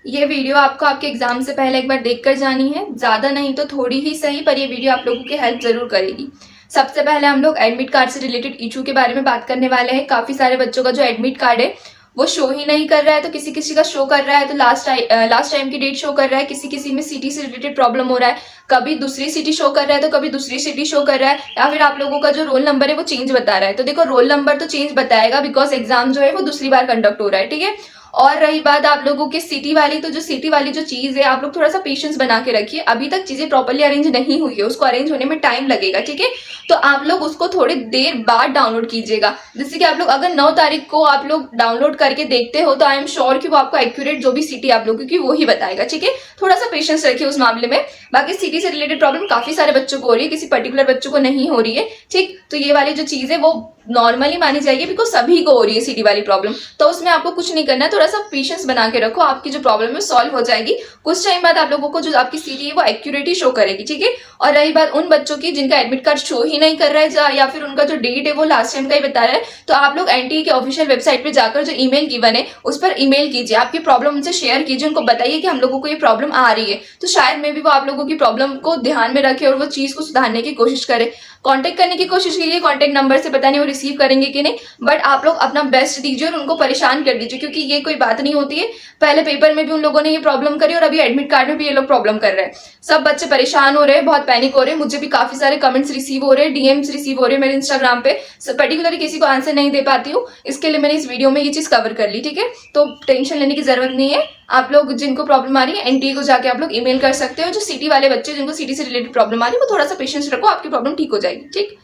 ये वीडियो आपको आपके एग्जाम से पहले एक बार देख कर जानी है, ज़्यादा नहीं तो थोड़ी ही सही, पर ये वीडियो आप लोगों की हेल्प ज़रूर करेगी। सबसे पहले हम लोग एडमिट कार्ड से रिलेटेड इशू के बारे में बात करने वाले हैं। काफ़ी सारे बच्चों का जो एडमिट कार्ड है वो शो ही नहीं कर रहा है, तो किसी किसी का शो कर रहा है तो लास्ट टाइम की डेट शो कर रहा है, किसी किसी में सिटी से रिलेटेड प्रॉब्लम हो रहा है, कभी दूसरी सिटी शो कर रहा है तो कभी दूसरी सिटी शो कर रहा है, या फिर आप लोगों का जो रोल नंबर है वो चेंज बता रहा है। तो देखो, रोल नंबर तो चेंज बताएगा बिकॉज एग्जाम जो है वो दूसरी बार कंडक्ट हो रहा है, ठीक है। और रही बात आप लोगों के सिटी वाली, तो जो सिटी वाली जो चीज है, आप लोग थोड़ा सा पेशेंस बना के रखिए। अभी तक चीजें प्रॉपर्ली अरेंज नहीं हुई है, उसको अरेंज होने में टाइम लगेगा, ठीक है। तो आप लोग उसको थोड़ी देर बाद डाउनलोड कीजिएगा। जैसे कि आप लोग अगर 9 तारीख को आप लोग डाउनलोड करके देखते हो तो आई एम श्योर कि वो आपको एक्यूरेट जो भी सिटी आप लोगों की वो ही बताएगा, ठीक है। थोड़ा सा पेशेंस रखिए उस मामले में। बाकी सिटी से रिलेटेड प्रॉब्लम काफी सारे बच्चों को हो रही है, किसी पर्टिकुलर बच्चों को नहीं हो रही है, ठीक। तो ये वाली जो चीज है वो नॉर्मली मानी जाएगी बिकॉज सभी को हो रही है सिटी वाली प्रॉब्लम। तो उसमें आपको कुछ नहीं करना है, थोड़ा सा पेशेंस बना के रखो, आपकी जो प्रॉब्लम है सॉल्व हो जाएगी। कुछ टाइम बाद आप लोगों को जो आपकी सिटी है वो एक्यूरेट ही शो करेगी, ठीक है। और रही बात उन बच्चों की जिनका एडमिट कार्ड शो ही नहीं कर रहा है या फिर उनका जो डेट है वो लास्ट टाइम का ही बता रहा है, तो आप लोग एनटीए के ऑफिशियल वेबसाइट पे जाकर जो ईमेल गिवन है उस पर ईमेल कीजिए, आपकी प्रॉब्लम उनसे शेयर कीजिए, उनको बताइए कि हम लोगों को ये प्रॉब्लम आ रही है। तो शायद में भी वो आप लोगों की प्रॉब्लम को ध्यान में रखे और वो चीज को सुधारने की कोशिश करे। कांटेक्ट करने की कोशिश कीजिए, कांटेक्ट नंबर से, पता नहीं वो रिसीव करेंगे कि नहीं, बट आप लोग अपना बेस्ट दीजिए और उनको परेशान कर दीजिए, क्योंकि ये कोई बात नहीं होती है। पहले पेपर में भी उन लोगों ने ये प्रॉब्लम करी और अभी एडमिट कार्ड में भी ये लोग प्रॉब्लम कर रहे हैं। सब बच्चे परेशान हो रहे हैं, बहुत पैनिक हो रहे हैं। मुझे भी काफी सारे कमेंट्स रिसीव हो रहे हैं, डीएम्स रिसीव हो रहे हैं मेरे इंस्टाग्राम पे। पर्टिकुलरली किसी को आंसर नहीं दे पाती हूँ, इसके लिए मैंने इस वीडियो में ये चीज कवर कर ली, ठीक है। तो टेंशन लेने की जरूरत नहीं है। आप लोग जिनको प्रॉब्लम आ रही है एनटीए को जाके आप लोग ईमेल कर सकते हो। जो सिटी वाले बच्चे जिनको सिटी से रिलेटेड प्रॉब्लम आ रही है वो थोड़ा सा पेशेंस रखो, आपकी प्रॉब्लम ठीक हो जाएगी, ठीक।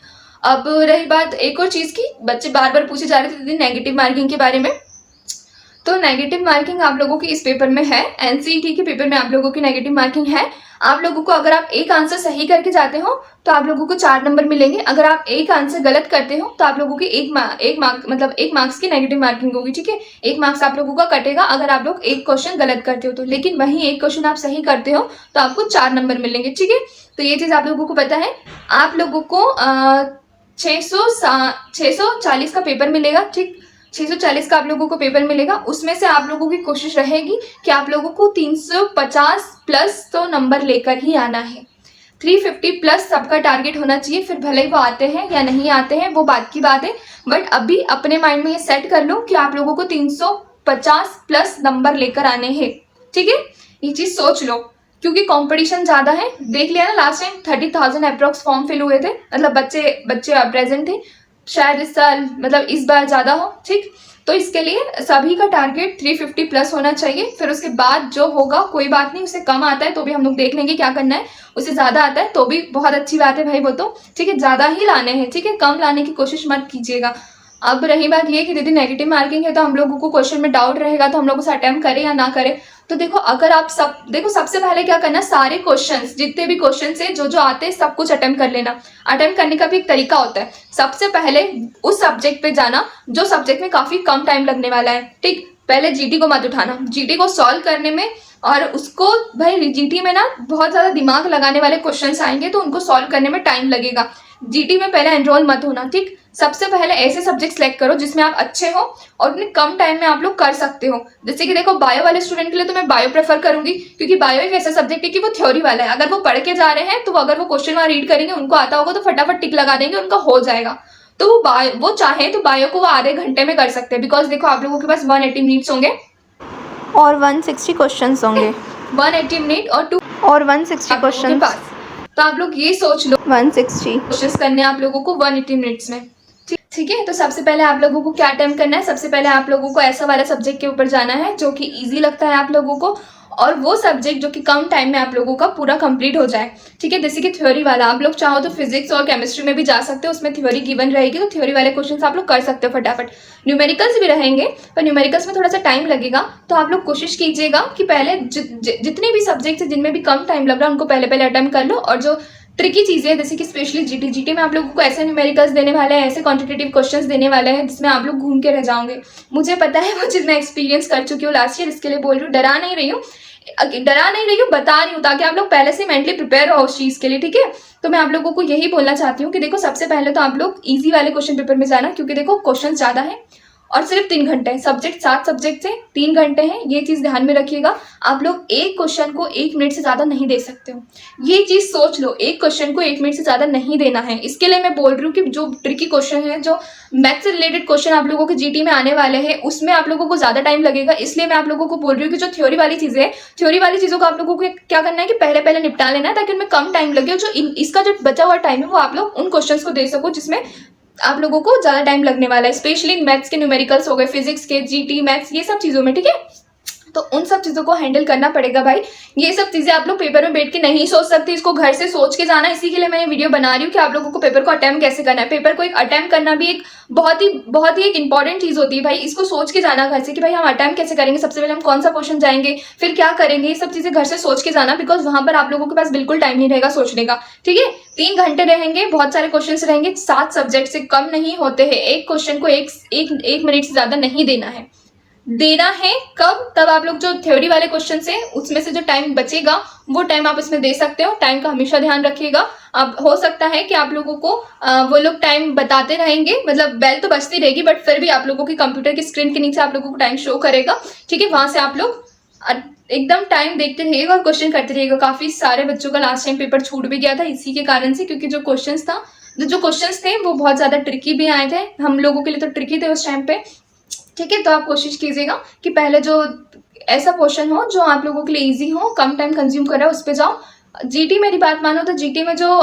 अब रही बात एक और चीज की, बच्चे बार बार पूछे जा रहे थे दीदी नेगेटिव मार्किंग के बारे में। तो नेगेटिव मार्किंग आप लोगों की इस पेपर में है, एनसीईटी के पेपर में आप लोगों की नेगेटिव मार्किंग है। आप लोगों को अगर आप एक आंसर सही करके जाते हो तो आप लोगों को 4 नंबर मिलेंगे। अगर आप एक आंसर गलत करते हो तो आप लोगों की एक मार्क्स की नेगेटिव मार्किंग होगी, ठीक है। 1 मार्क्स आप लोगों का कटेगा अगर आप लोग एक क्वेश्चन गलत करते हो तो, लेकिन वहीं एक क्वेश्चन आप सही करते हो तो आपको 4 नंबर मिलेंगे, ठीक है। तो ये चीज आप लोगों को पता है। आप लोगों को 640 का पेपर मिलेगा, ठीक। 640 का आप लोगों को पेपर मिलेगा। उसमें से आप लोगों की कोशिश रहेगी कि आप लोगों को 350 प्लस तो नंबर लेकर ही आना है। 350 प्लस सबका टारगेट होना चाहिए, फिर भले ही वो आते हैं या नहीं आते हैं वो बात की बात है, बट अभी अपने माइंड में ये सेट कर लो कि आप लोगों को 350 प्लस नंबर लेकर आने हैं, ठीक है। ये चीज सोच लो, क्योंकि कंपटीशन ज्यादा है। देख लिया ना, last time 30,000 approx form fill हुए थे, मतलब बच्चे प्रेजेंट थे। शायद इस साल मतलब इस बार ज्यादा हो, ठीक। तो इसके लिए सभी का टारगेट 350 प्लस होना चाहिए। फिर उसके बाद जो होगा कोई बात नहीं, उससे कम आता है तो भी हम लोग देख लेंगे क्या करना है। उससे ज्यादा आता है तो भी बहुत अच्छी बात है भाई, वो तो ठीक है, ज्यादा ही लाने हैं, ठीक है, कम लाने की कोशिश मत कीजिएगा। अब रही बात ये कि दीदी नेगेटिव मार्किंग है तो हम लोगों को क्वेश्चन में डाउट रहेगा, तो हम लोग उसे अटेम्प्ट करें या ना करें। तो देखो, अगर आप सबसे पहले क्या करना, सारे क्वेश्चंस जितने भी क्वेश्चन है जो आते हैं सब कुछ अटेम्प्ट कर लेना। अटेम्प्ट करने का भी एक तरीका होता है। सबसे पहले उस सब्जेक्ट पे जाना जो सब्जेक्ट में काफी कम टाइम लगने वाला है, ठीक। पहले जीटी को मत उठाना, जीटी को सॉल्व करने में, और उसको भाई जीटी में ना बहुत ज्यादा दिमाग लगाने वाले क्वेश्चंस आएंगे तो उनको सॉल्व करने में टाइम लगेगा। जीटी में पहले एनरोल मत होना, ठीक। सबसे पहले ऐसे सब्जेक्ट सेलेक्ट करो जिसमें आप अच्छे हो और उतने कम टाइम में आप लोग कर सकते हो। जैसे कि देखो, बायो वाले स्टूडेंट के लिए तो मैं बायो प्रेफर करूंगी, क्योंकि बायो एक ऐसा सब्जेक्ट है कि वो थ्योरी वाला है। अगर वो पढ़ के जा रहे हैं तो अगर वो क्वेश्चन वहां रीड करेंगे, उनको आता होगा तो फटाफट टिक लगा देंगे, उनका हो जाएगा। तो वो चाहे तो बायो को वो आधे घंटे में कर सकते हैं, बिकॉज देखो आप लोगों के पास 180 मिनट्स होंगे और 160 क्वेश्चन होंगे। 180 मिनट और 160 क्वेश्चन। तो आप लोग ये सोच लो 160 कोशिश करने आप लोगों को 180 मिनट्स में, ठीक है। तो सबसे पहले आप लोगों को क्या अटेम्प्ट करना है, सबसे पहले आप लोगों को ऐसा वाला सब्जेक्ट के ऊपर जाना है जो कि इजी लगता है आप लोगों को, और वो सब्जेक्ट जो कि कम टाइम में आप लोगों का पूरा कंप्लीट हो जाए, ठीक है। जैसे कि थ्योरी वाला, आप लोग चाहो तो फिजिक्स और केमिस्ट्री में भी जा सकते हो, उसमें थ्योरी गिवन रहेगी तो थ्योरी वाले क्वेश्चंस आप लोग कर सकते हो फटाफट। न्यूमेरिकल्स भी रहेंगे पर न्यूमेरिकल्स में थोड़ा सा टाइम लगेगा, तो आप लोग कोशिश कीजिएगा कि पहले जितने भी सब्जेक्ट है जिनमें भी कम टाइम लग रहा है उनको पहले अटेम्प्ट कर लो। और जो ट्रिकी चीजें जैसे कि स्पेशली जीटी में आप लोगों को ऐसे न्यूमेरिकल्स देने वाले हैं, ऐसे क्वांटिटेटिव क्वेश्चंस देने वाले हैं जिसमें आप लोग घूम के रह जाओगे। मुझे पता है, वो चीज मैं एक्सपीरियंस कर चुकी हूँ लास्ट ईयर, इसके लिए बोल रही हूँ, डरा नहीं रही हूँ, बता रही हूँ ताकि आप लोग पहले से मेंटली प्रिपेयर हो उस चीज के लिए, ठीक है। तो मैं आप लोगों को यही बोलना चाहती हूँ कि देखो, सबसे पहले तो आप लोग इजी वाले क्वेश्चन पेपर में जाना, क्योंकि देखो क्वेश्चन ज्यादा है और सिर्फ 3 घंटे हैं। सब्जेक्ट 7 सब्जेक्ट से 3 घंटे हैं, ये चीज़ ध्यान में रखिएगा। आप लोग एक क्वेश्चन को 1 मिनट से ज़्यादा नहीं दे सकते हो, ये चीज़ सोच लो। एक क्वेश्चन को 1 मिनट से ज़्यादा नहीं देना है। इसके लिए मैं बोल रही हूँ कि जो ट्रिकी क्वेश्चन है, जो मैथ्स से रिलेटेड क्वेश्चन आप लोगों के जीटी में आने वाले हैं, उसमें आप लोगों को ज़्यादा टाइम लगेगा। इसलिए मैं आप लोगों को बोल रही हूँ कि जो थ्योरी वाली चीज़ें हैं, थ्योरी वाली चीज़ों को आप लोगों को क्या करना है कि पहले पहले निपटा लेना है, ताकि उनमें कम टाइम लगे। जो इसका जो बचा हुआ टाइम है वो आप लोग उन क्वेश्चंस को दे सको जिसमें आप लोगों को ज़्यादा टाइम लगने वाला है, स्पेशली मैथ्स के न्यूमेरिकल्स हो गए, फिजिक्स के, जीटी, मैथ्स, ये सब चीज़ों में, ठीक है। तो उन सब चीज़ों को हैंडल करना पड़ेगा भाई। ये सब चीज़ें आप लोग पेपर में बैठ के नहीं सोच सकते, इसको घर से सोच के जाना। इसी के लिए मैं ये वीडियो बना रही हूँ कि आप लोगों को पेपर को अटेम्प्ट कैसे करना है। पेपर को एक अटेम्प्ट करना भी एक बहुत ही एक इंपॉर्टेंट चीज़ होती है भाई। इसको सोच के जाना घर से कि भाई हम अटेम्प्ट कैसे करेंगे, सबसे पहले हम कौन सा क्वेश्चन जाएंगे, फिर क्या करेंगे, ये सब चीज़ें घर से सोच के जाना, बिकॉज वहाँ पर आप लोगों के पास बिल्कुल टाइम नहीं रहेगा सोचने का, ठीक है। 3 घंटे रहेंगे, बहुत सारे क्वेश्चन रहेंगे, 7 सब्जेक्ट से कम नहीं होते हैं। एक क्वेश्चन को एक मिनट से ज़्यादा नहीं देना है। कब? तब आप लोग जो थ्योरी वाले क्वेश्चन है उसमें से जो टाइम बचेगा वो टाइम आप इसमें दे सकते हो। टाइम का हमेशा ध्यान रखिएगा। अब हो सकता है कि आप लोगों को वो लोग टाइम बताते रहेंगे, मतलब बेल तो बजती रहेगी, बट फिर भी आप लोगों की कंप्यूटर की स्क्रीन के नीचे आप लोगों को टाइम शो करेगा, ठीक है। वहां से आप लोग एकदम टाइम देखते रहिएगा और क्वेश्चन करते रहिएगा। काफी सारे बच्चों का लास्ट टाइम पेपर छूट भी गया था इसी के कारण से, क्योंकि जो क्वेश्चंस थे वो बहुत ज्यादा ट्रिकी भी आए थे, हम लोगों के लिए तो ट्रिकी थे उस टाइम पे, ठीक है। तो आप कोशिश कीजिएगा कि पहले जो ऐसा क्वेश्चन हो जो आप लोगों के लिए इजी हो, कम टाइम कंज्यूम कर रहा है, उस पर जाओ। जीटी मेरी बात मानो तो जीटी में जो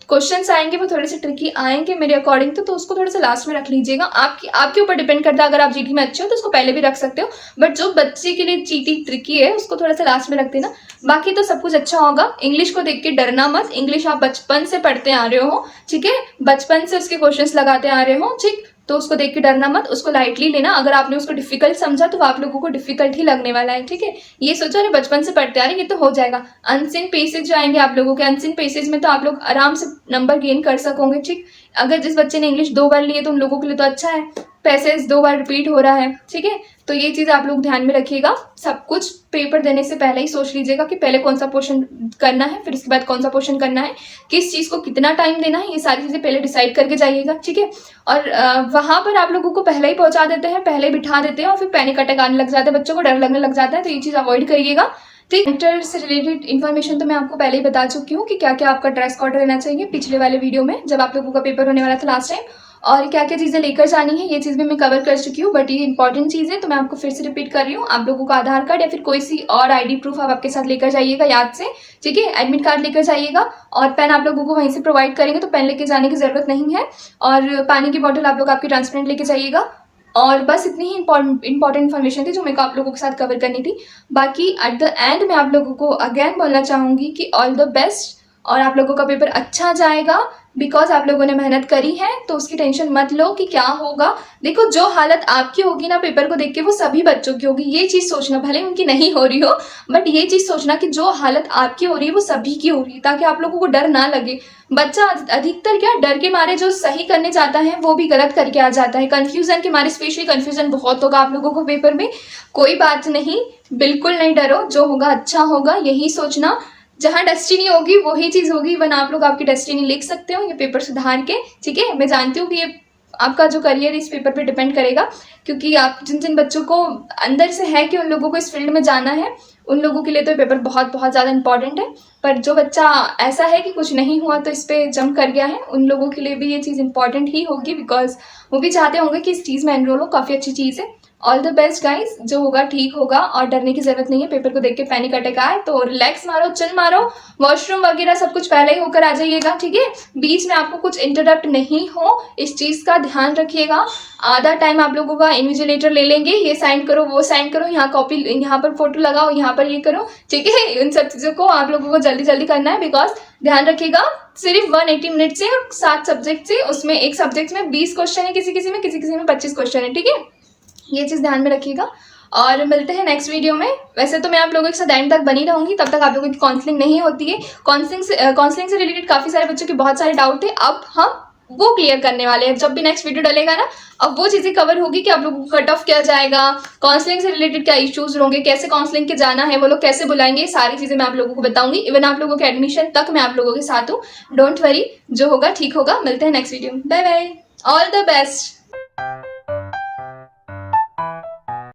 क्वेश्चंस आएंगे वो थोड़े से ट्रिकी आएंगे मेरे अकॉर्डिंग तो उसको थोड़ा सा लास्ट में रख लीजिएगा। आपके ऊपर डिपेंड करता है। अगर आप जीटी में अच्छे हो तो उसको पहले भी रख सकते हो, बट जो बच्चे के लिए जीटी ट्रिकी है उसको थोड़ा सा लास्ट में रख देना। बाकी तो सब कुछ अच्छा होगा। इंग्लिश को देख के डरना मत। इंग्लिश आप बचपन से पढ़ते आ रहे हो, ठीक है, बचपन से उसके क्वेश्चंस लगाते आ रहे हो, ठीक, तो उसको देख के डरना मत, उसको लाइटली लेना। अगर आपने उसको डिफिकल्ट समझा तो आप लोगों को डिफिकल्ट ही लगने वाला है, ठीक है। ये सोचो अरे बचपन से पढ़ते आ रहे ये तो हो जाएगा। अनसीन पेसेज जो आएंगे आप लोगों के, अनसीन पेसेज में तो आप लोग आराम से नंबर गेन कर सकोगे, ठीक। अगर जिस बच्चे ने इंग्लिश 2 बार ली है तो उन लोगों के लिए तो अच्छा है, पैसेज 2 बार रिपीट हो रहा है, ठीक है। तो ये चीज़ आप लोग ध्यान में रखिएगा। सब कुछ पेपर देने से पहले ही सोच लीजिएगा कि पहले कौन सा पोर्शन करना है, फिर उसके बाद कौन सा पोर्शन करना है, किस चीज़ को कितना टाइम देना है, ये सारी चीज़ें पहले डिसाइड करके जाइएगा, ठीक है। और वहाँ पर आप लोगों को पहले ही पहुँचा देते हैं, पहले बिठा देते हैं और फिर पैनिक अटैक आने लग जाता है, बच्चों को डर लगने लग जाता है। तो ये चीज़ अवॉइड करिएगा, ठीक। इंटर से रिलेटेड इन्फॉर्मेशन तो मैं आपको पहले ही बता चुकी हूँ कि क्या क्या आपका ड्रेस कोड रहना चाहिए पिछले वाले वीडियो में जब आप लोगों का पेपर होने वाला था लास्ट टाइम, और क्या क्या चीज़ें लेकर जानी है ये चीज़ भी मैं कवर कर चुकी हूँ, बट ये इंपॉर्टेंट चीज़ है तो मैं आपको फिर से रिपीट कर रही हूँ। आप लोगों का आधार कार्ड या फिर कोई सी और आईडी प्रूफ आप आपके साथ लेकर जाइएगा याद से, ठीक है। एडमिट कार्ड लेकर जाइएगा और पेन आप लोगों को वहीं से प्रोवाइड करेंगे तो पेन लेके जाने की ज़रूरत नहीं है। और पानी की बॉटल आप लोग आपकी ट्रांसपेरेंट लेके जाइएगा। और बस इतनी ही इंपॉर्टेंट इन्फॉर्मेशन थी जो मेरे को आप लोगों के साथ कवर करनी थी। बाकी एट द एंड मैं आप लोगों को अगेन बोलना चाहूँगी कि ऑल द बेस्ट, और आप लोगों का पेपर अच्छा जाएगा बिकॉज आप लोगों ने मेहनत करी है। तो उसकी टेंशन मत लो कि क्या होगा। देखो जो हालत आपकी होगी ना पेपर को देख के वो सभी बच्चों की होगी, ये चीज़ सोचना, भले उनकी नहीं हो रही हो बट ये चीज़ सोचना कि जो हालत आपकी हो रही है वो सभी की हो रही है, ताकि आप लोगों को डर ना लगे। बच्चा अधिकतर क्या डर के मारे जो सही करने जाता है वो भी गलत करके आ जाता है, कन्फ्यूजन के मारे। स्पेशली कन्फ्यूजन बहुत होगा आप लोगों को पेपर में। कोई बात नहीं, बिल्कुल नहीं डरो, जो होगा अच्छा होगा, यही सोचना। जहाँ डेस्टिनी होगी वही चीज़ होगी। इवन आप लोग आपकी डेस्टिनी लिख सकते हो ये पेपर सुधार के, ठीक है। मैं जानती हूँ कि ये आपका जो करियर इस पेपर पे डिपेंड करेगा, क्योंकि आप जिन जिन बच्चों को अंदर से है कि उन लोगों को इस फील्ड में जाना है उन लोगों के लिए तो ये पेपर बहुत बहुत ज़्यादा इंपॉर्टेंट है। पर जो बच्चा ऐसा है कि कुछ नहीं हुआ तो इस पर जंप कर गया है, उन लोगों के लिए भी ये चीज़ इंपॉर्टेंट ही होगी, बिकॉज वो भी चाहते होंगे कि इस चीज़ में एनरोल हो। काफ़ी अच्छी चीज़ है। ऑल द बेस्ट गाइज, जो होगा ठीक होगा और डरने की जरूरत नहीं है। पेपर को देख के पैनिक अटैक आए तो रिलैक्स मारो, चिल मारो, वॉशरूम वगैरह सब कुछ पहले ही होकर आ जाइएगा, ठीक है। बीच में आपको कुछ इंटरप्ट नहीं हो, इस चीज़ का ध्यान रखिएगा। आधा टाइम आप लोगों का इन्विजिलेटर ले लेंगे, ये साइन करो, वो साइन करो, यहाँ कॉपी, यहाँ पर फोटो लगाओ, यहाँ पर ये करो, ठीक है। इन सब चीज़ों को आप लोगों को जल्दी जल्दी करना है, बिकॉज ध्यान रखिएगा सिर्फ 180 मिनट से और 7 सब्जेक्ट से, उसमें एक सब्जेक्ट में 20 क्वेश्चन है, किसी किसी में 25 क्वेश्चन है, ठीक है। ये चीज़ ध्यान में रखिएगा और मिलते हैं नेक्स्ट वीडियो में। वैसे तो मैं आप लोगों के साथ एंड तक बनी रहूंगी, तब तक आप लोगों की काउंसलिंग नहीं होती है। काउंसलिंग से रिलेटेड काफ़ी सारे बच्चों के बहुत सारे डाउट थे, अब हम वो क्लियर करने वाले हैं। जब भी नेक्स्ट वीडियो डलेगा ना, अब वो चीज़ें कवर होगी कि आप लोगों को कट ऑफ क्या जाएगा, काउंसलिंग से रिलेटेड क्या इश्यूज होंगे, कैसे काउंसलिंग के जाना है, वो लोग कैसे बुलाएंगे, सारी चीज़ें मैं आप लोगों को बताऊंगी। इवन आप लोगों के एडमिशन तक मैं आप लोगों के साथ हूँ। डोंट वरी, जो होगा ठीक होगा। मिलते हैं नेक्स्ट वीडियो में। Bye bye, all the best.